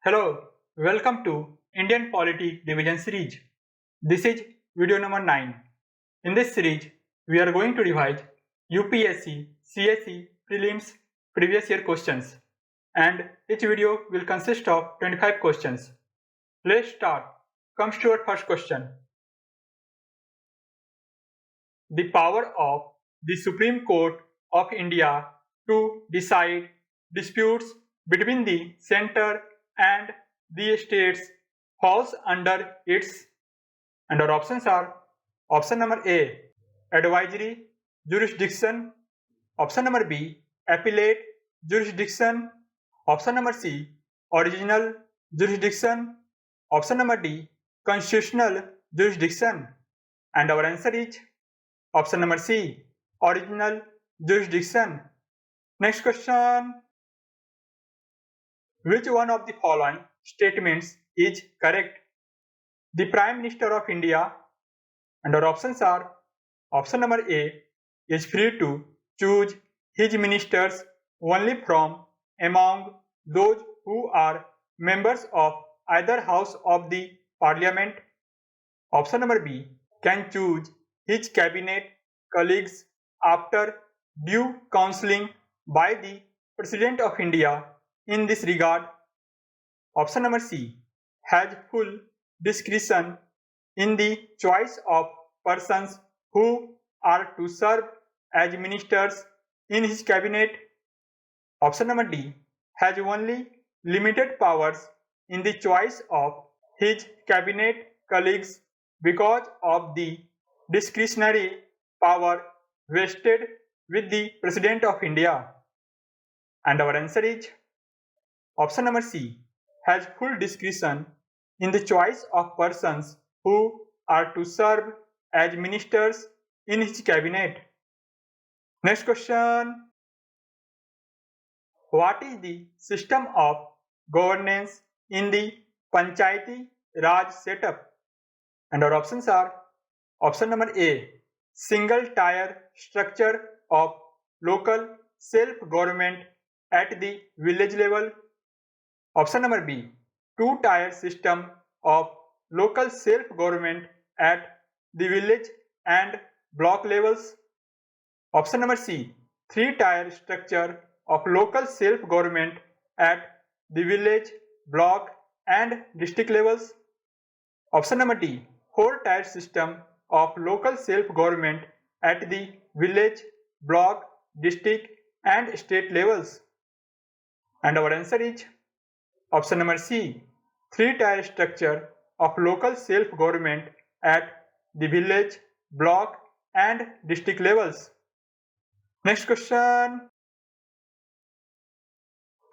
Hello, welcome to Indian Polity Division series. This is video number 9. In this series, we are going to revise UPSC CSE prelims previous year questions, and each video will consist of 25 questions. Let's start. Comes to our first question. The power of the Supreme Court of India to decide disputes between the centre and the states falls under its, and our options are: option number A, advisory jurisdiction; option number B, appellate jurisdiction; option number C, original jurisdiction; option number D, constitutional jurisdiction. And our answer is option number C, original jurisdiction. Next question. Which one of the following statements is correct? The Prime Minister of India, and our options are: option number A, is free to choose his ministers only from among those who are members of either house of the parliament. Option number B, can choose his cabinet colleagues after due counselling by the President of India in this regard. Option number C, has full discretion in the choice of persons who are to serve as ministers in his cabinet. Option number D, has only limited powers in the choice of his cabinet colleagues because of the discretionary power vested with the President of India. And our answer is option number C, has full discretion in the choice of persons who are to serve as ministers in his cabinet. Next question. What is the system of governance in the Panchayati Raj setup? And our options are: option number A, single tier structure of local self-government at the village level. Option number B, two-tier system of local self-government at the village and block levels. Option number C, three-tier structure of local self-government at the village, block and district levels. Option number D, four-tier system of local self-government at the village, block, district and state levels. And our answer is option number C, three-tier structure of local self-government at the village, block and district levels. Next question.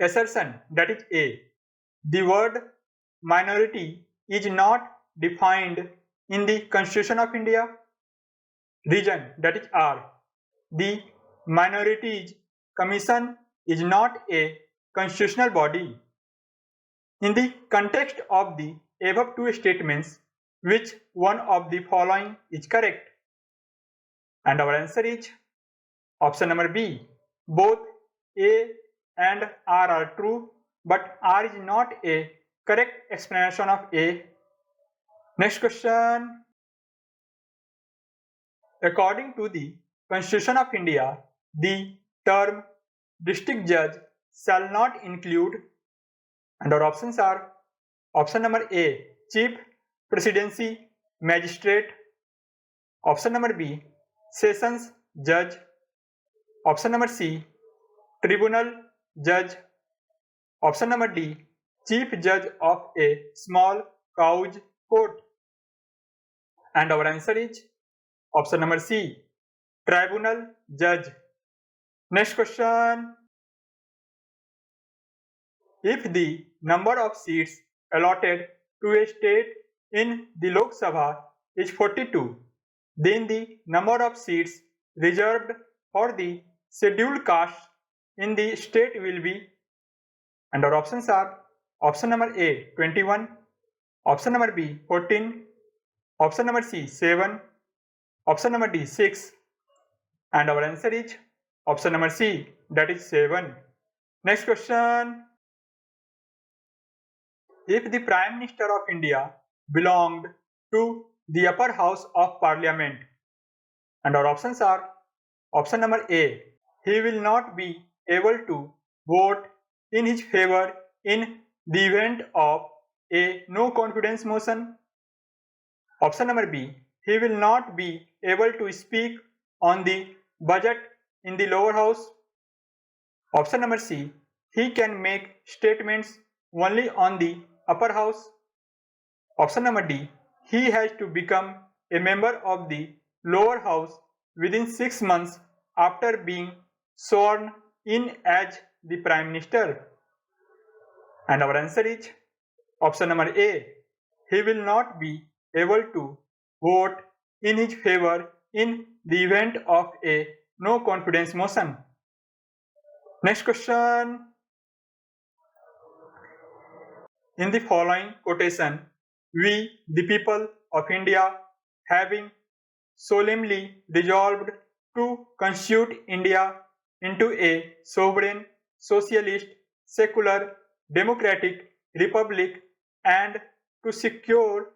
Assertion, that is A, the word minority is not defined in the Constitution of India. Reason, that is R, the Minorities Commission is not a constitutional body. In the context of the above two statements, which one of the following is correct? And our answer is option number B, both A and R are true, but R is not a correct explanation of A. Next question. According to the Constitution of India, the term district judge shall not include, and our options are: option number A, chief presidency magistrate; option number B, sessions judge; option number C, tribunal judge; option number D, chief judge of a small cause court. And our answer is option number C, tribunal judge. Next question. If the number of seats allotted to a state in the Lok Sabha is 42, then the number of seats reserved for the scheduled castes in the state will be, and our options are: option number A, 21; option number B, 14; option number C, 7; option number D, 6. And our answer is option number C, that is 7. Next question. if the Prime Minister of India belonged to the upper house of Parliament? And our options are: option number A, he will not be able to vote in his favor in the event of a no confidence motion. Option number B, he will not be able to speak on the budget in the lower house. Option number C, he can make statements only on the upper house. Option number D, he has to become a member of the lower house within 6 months after being sworn in as the Prime Minister. And our answer is option number A, he will not be able to vote in his favor in the event of a no confidence motion. Next question. In the following quotation, we, the people of India, having solemnly resolved to constitute India into a sovereign, socialist, secular, democratic republic and to secure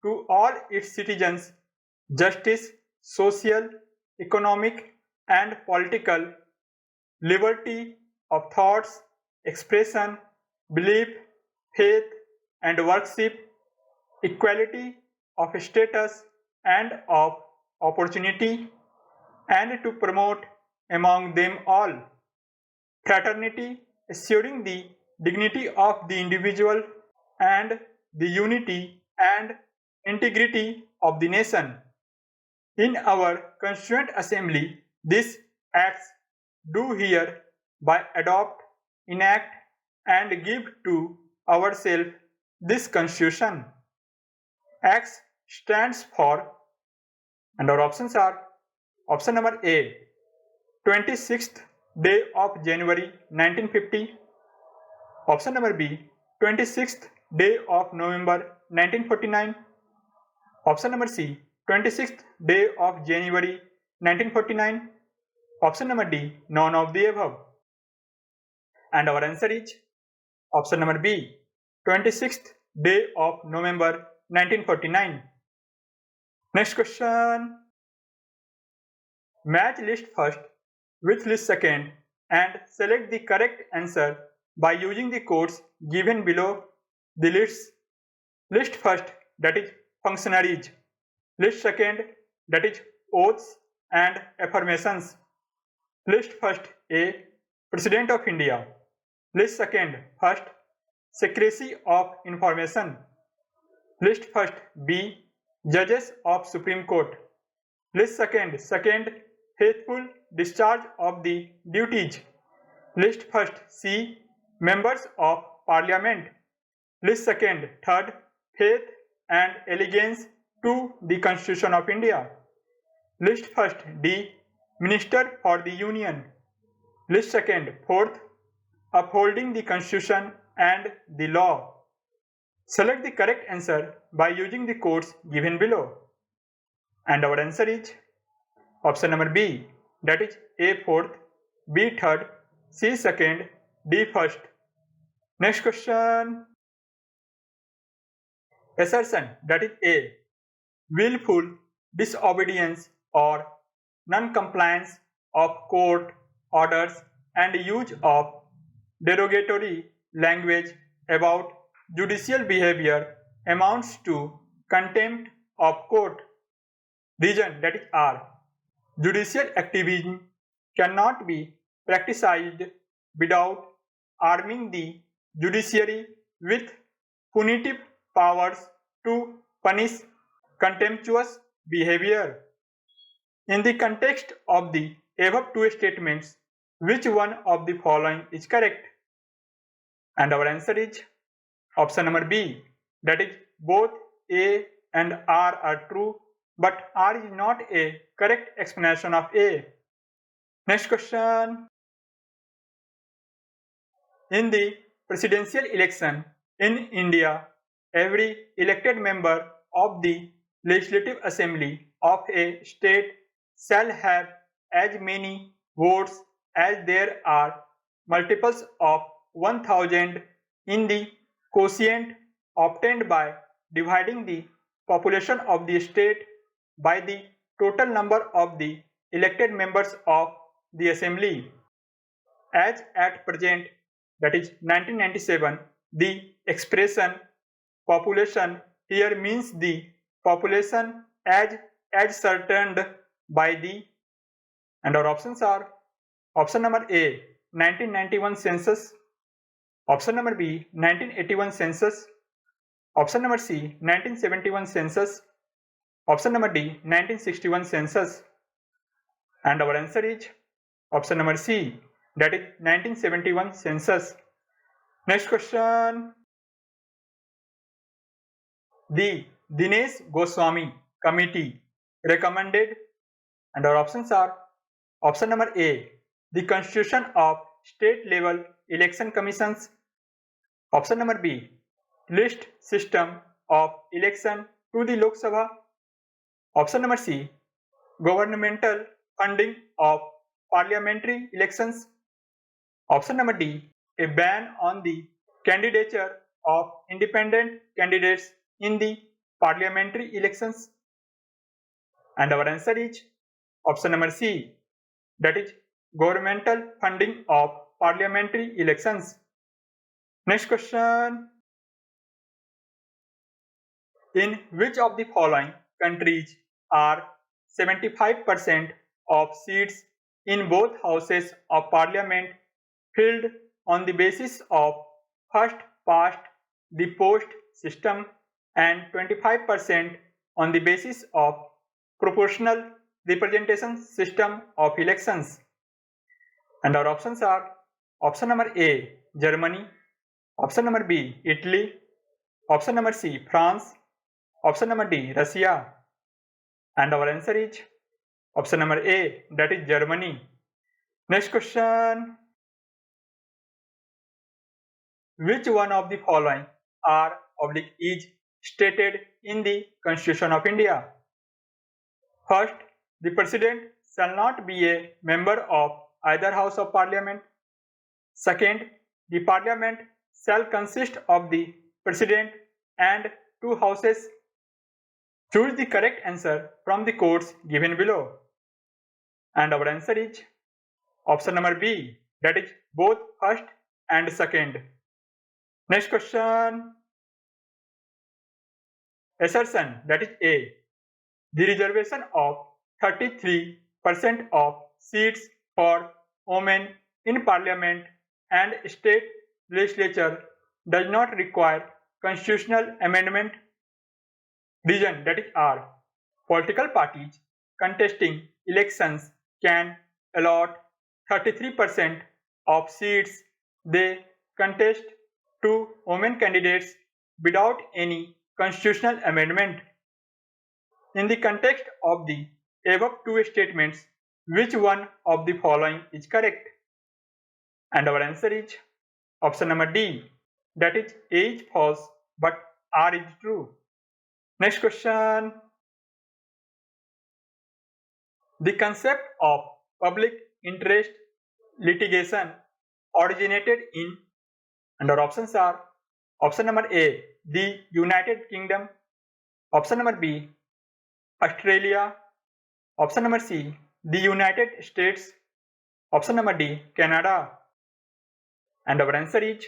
to all its citizens justice, social, economic, and political liberty of thoughts, expression, belief, faith, and worship, equality of status and of opportunity, and to promote among them all fraternity, assuring the dignity of the individual and the unity and integrity of the nation. In our Constituent Assembly, these acts do hereby adopt, enact, and give to ourselves this Constitution. X stands for, and our options are: option number A, 26th day of January 1950, option number B, 26th day of November 1949, option number C, 26th day of January 1949, option number D, none of the above. And our answer is option number B, 26th day of November 1949. Next question. Match list first with list second and select the correct answer by using the codes given below the lists. List first, that is functionaries. List second, that is oaths and affirmations. List first A, President of India. List second, first, secrecy of information. List first B, judges of Supreme Court. List second, faithful discharge of the duties. List first C, members of Parliament. List second, third, faith and allegiance to the Constitution of India. List first D, Minister for the Union. List second, fourth, upholding the Constitution and the law. Select the correct answer by using the codes given below. And our answer is option number B, that is A fourth, B third, C second, D first. Next question. Assertion, that is A, willful disobedience or non-compliance of court orders and use of derogatory language about judicial behavior amounts to contempt of court. Reason, that is R, judicial activism cannot be practiced without arming the judiciary with punitive powers to punish contemptuous behavior. In the context of the above two statements, which one of the following is correct? And our answer is option number B, that is both A and R are true, but R is not a correct explanation of A. Next question. In the presidential election in India, every elected member of the Legislative Assembly of a state shall have as many votes as there are multiples of 1000 in the quotient obtained by dividing the population of the state by the total number of the elected members of the assembly. As at present, that is 1997, the expression population here means the population as ascertained by the, and our options are option number A 1991 census, option number B 1981 census, option number C 1971 census, option number D 1961 census, and our answer is option number C, that is 1971 census. Next question. The Dinesh Goswami committee recommended, and our options are option number A, the constitution of state level election commissions, option number B, list system of election to the Lok Sabha, option number C, governmental funding of parliamentary elections, option number D, a ban on the candidature of independent candidates in the parliamentary elections, and our answer is option number C, that is governmental funding of parliamentary elections. Next question. In which of the following countries are 75% of seats in both houses of parliament filled on the basis of first past the post system and 25% on the basis of proportional representation system of elections? And our options are option number A, Germany, option number B, Italy, option number C, France, option number D, Russia, and our answer is option number A, that is Germany. Next question. Which one of the following are oblique is stated in the Constitution of India? First, the President shall not be a member of either House of Parliament. Second, the Parliament shall consist of the President and two houses. Choose the correct answer from the codes given below. And our answer is option number B, that is both first and second. Next question. Assertion, that is A, the reservation of 33% of seats for women in parliament and state legislature does not require constitutional amendment. Reason, that is R, political parties contesting elections can allot 33% of seats they contest to women candidates without any constitutional amendment. In the context of the above two statements, which one of the following is correct? And our answer is option number D, that is A is false but R is true. Next question. The concept of public interest litigation originated in, and our options are option number A, the United Kingdom, option number B, Australia, option number C, the United States, option number D, Canada, and our answer is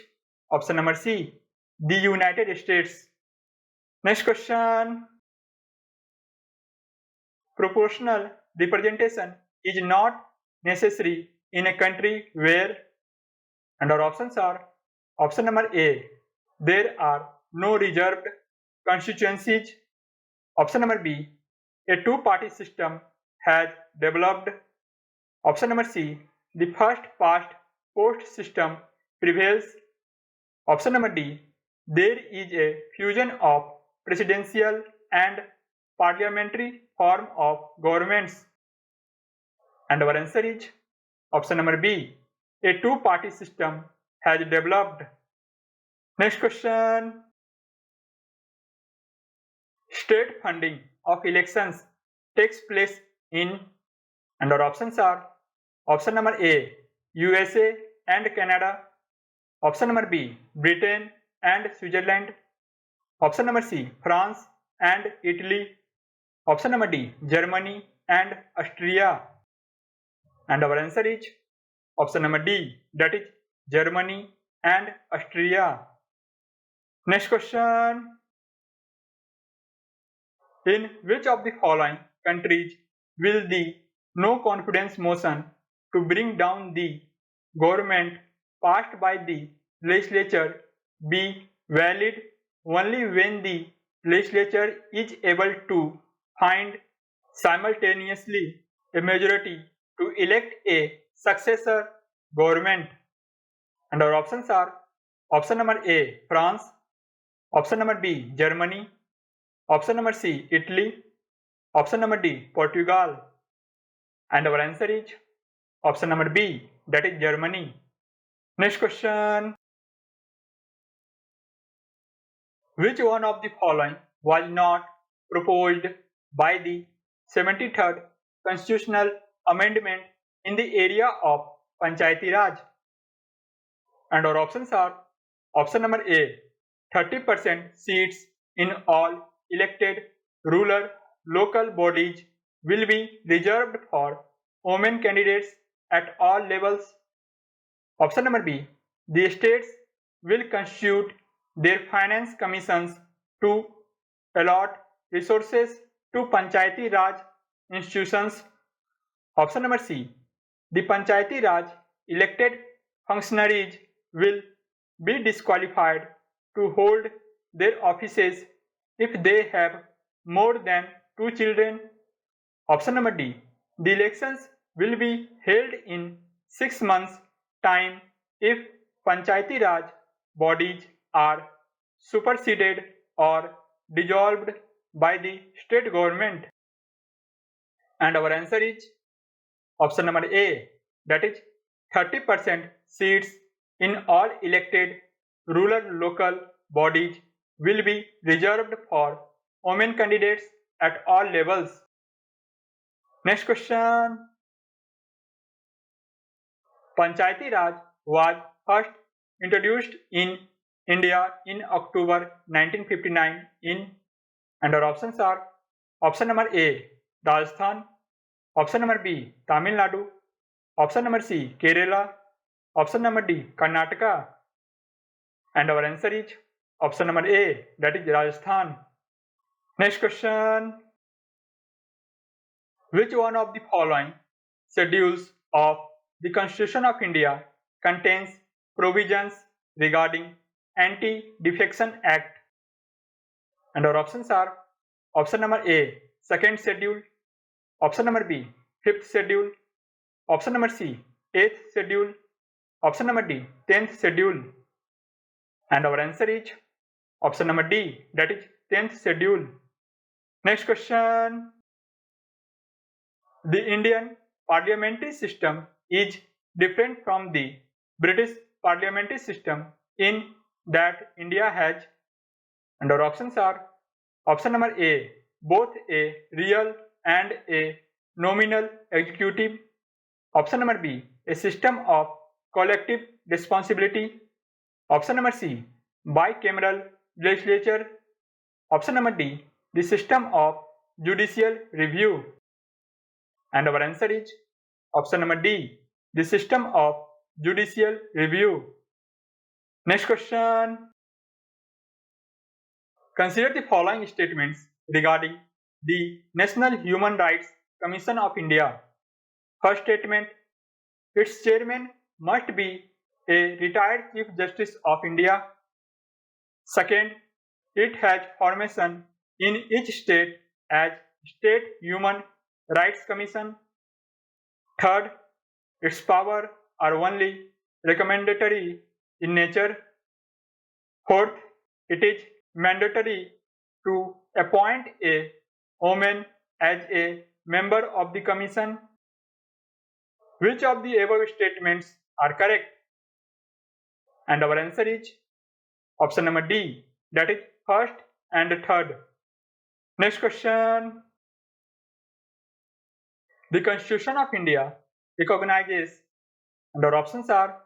option number C, the United States. Next question. Proportional representation is not necessary in a country where, and our options are option number A, there are no reserved constituencies, option number B, a two-party system has developed, option number C, the first past post system prevails, option number D, there is a fusion of presidential and parliamentary form of governments, and our answer is option number B, a two-party system has developed. Next question. State funding of elections takes place in, and our options are option number A, USA and Canada, option number B, Britain and Switzerland, Option number C, France and Italy. Option number D, Germany and Austria. And our answer is option number D, that is Germany and Austria. Next question. In which of the following countries will the no confidence motion to bring down the government passed by the legislature be valid only when the legislature is able to find simultaneously a majority to elect a successor government? And our options are option number A, France, option number B, Germany, option number C, Italy, option number D, Portugal. And our answer is option number B, that is Germany. Next question. Which one of the following was not proposed by the 73rd Constitutional Amendment in the area of Panchayati Raj? And our options are option number A, 30% seats in all elected rural local bodies will be reserved for women candidates at all levels. Option number B, the states will constitute their finance commissions to allot resources to Panchayati Raj institutions. Option number C, the Panchayati Raj elected functionaries will be disqualified to hold their offices if they have more than 2 children. Option number D, the elections will be held in 6 months' time if Panchayati Raj bodies are superseded or dissolved by the state government. And our answer is option number A, that is 30% seats in all elected rural local bodies will be reserved for women candidates at all levels. Next question. Panchayati Raj was first introduced in India in October 1959 in, and our options are option number A, Rajasthan, option number B, Tamil Nadu, option number C, Kerala, option number D, Karnataka. And our answer is option number A, that is Rajasthan. Next question. Which one of the following schedules of the Constitution of India contains provisions regarding Anti-Defection Act? And our options are option number A, second schedule, option number B, fifth schedule, option number C, eighth schedule, option number D, 10th schedule. And our answer is option number D, that is 10th schedule. Next question. The Indian parliamentary system is different from the British parliamentary system in that India has, and our options are option number A, both a real and a nominal executive, option number B, a system of collective responsibility, option number C, bicameral legislature, option number D, the system of judicial review. And our answer is option number D, the system of judicial review. Next question. Consider the following statements regarding the National Human Rights Commission of India. First statement, its chairman must be a retired Chief Justice of India. Second, it has formation in each state as State Human Rights Commission. Third, its powers are only recommendatory in nature. Fourth, it is mandatory to appoint a woman as a member of the commission. Which of the above statements are correct? And our answer is option number D, that is first and third. Next question. The Constitution of India recognizes, and our options are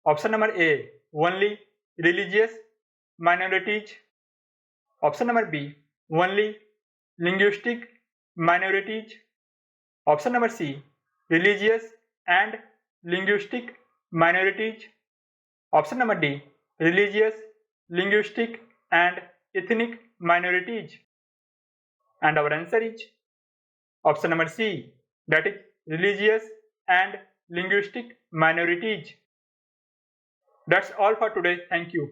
option number A, only religious minorities, Option number B, only linguistic minorities. Option number C, religious and linguistic minorities. Option number D, religious, linguistic and ethnic minorities. And our answer is option number C, that is religious and linguistic minorities. That's all for today. Thank you.